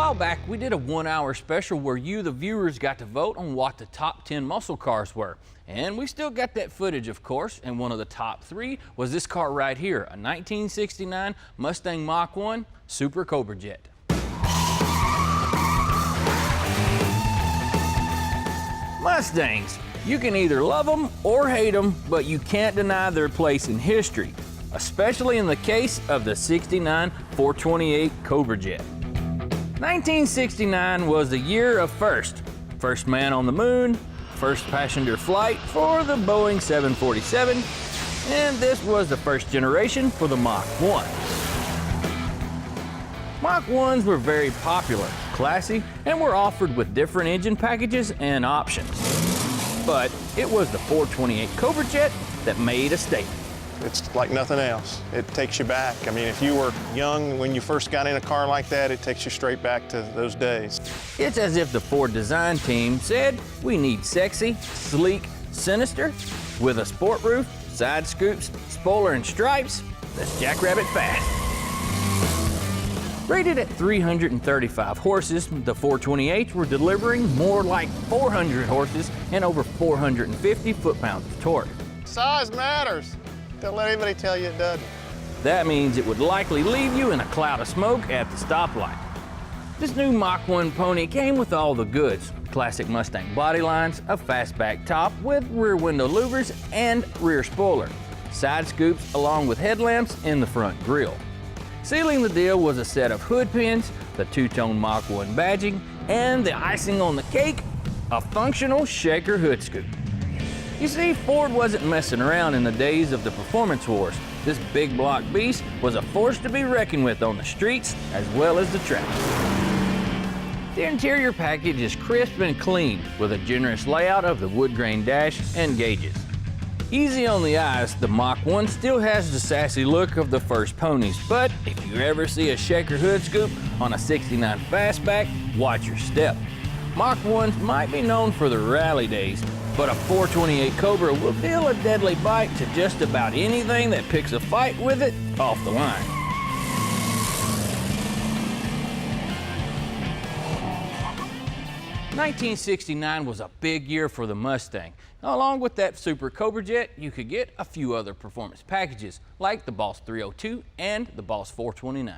while back, we did a 1-hour special where you, the viewers, got to vote on what the top 10 muscle cars were. And we still got that footage, of course, and one of the top 3 was this car right here, a 1969 Mustang Mach 1 Super Cobra Jet. Mustangs. You can either love them or hate them, but you can't deny their place in history, especially in the case of the 69 428 Cobra Jet. 1969 was the year of first man on the moon, first passenger flight for the Boeing 747, and this was the first generation for the Mach 1. Mach 1s were very popular, classy, and were offered with different engine packages and options. But it was the 428 Cobra Jet that made a statement. It's like nothing else. It takes you back. I mean, if you were young when you first got in a car like that, it takes you straight back to those days. It's as if the Ford design team said, we need sexy, sleek, sinister, with a sport roof, side scoops, spoiler and stripes. That's Jackrabbit fast. Rated at 335 horses, the 428s were delivering more like 400 horses and over 450 foot-pounds of torque. Size matters. Don't let anybody tell you it doesn't. That means it would likely leave you in a cloud of smoke at the stoplight. This new Mach 1 pony came with all the goods. Classic Mustang body lines, a fastback top with rear window louvers and rear spoiler, side scoops along with headlamps in the front grille. Sealing the deal was a set of hood pins, the two-tone Mach 1 badging, and the icing on the cake, a functional shaker hood scoop. You see, Ford wasn't messing around in the days of the performance wars. This big block beast was a force to be reckoned with on the streets as well as the track. The interior package is crisp and clean with a generous layout of the wood grain dash and gauges. Easy on the eyes, the Mach 1 still has the sassy look of the first ponies, but if you ever see a shaker hood scoop on a 69 fastback, watch your step. Mach 1s might be known for the rally days, but a 428 Cobra will deal a deadly bite to just about anything that picks a fight with it off the line. '69 was a big year for the Mustang. Along with that Super Cobra Jet, you could get a few other performance packages like the Boss 302 and the Boss 429.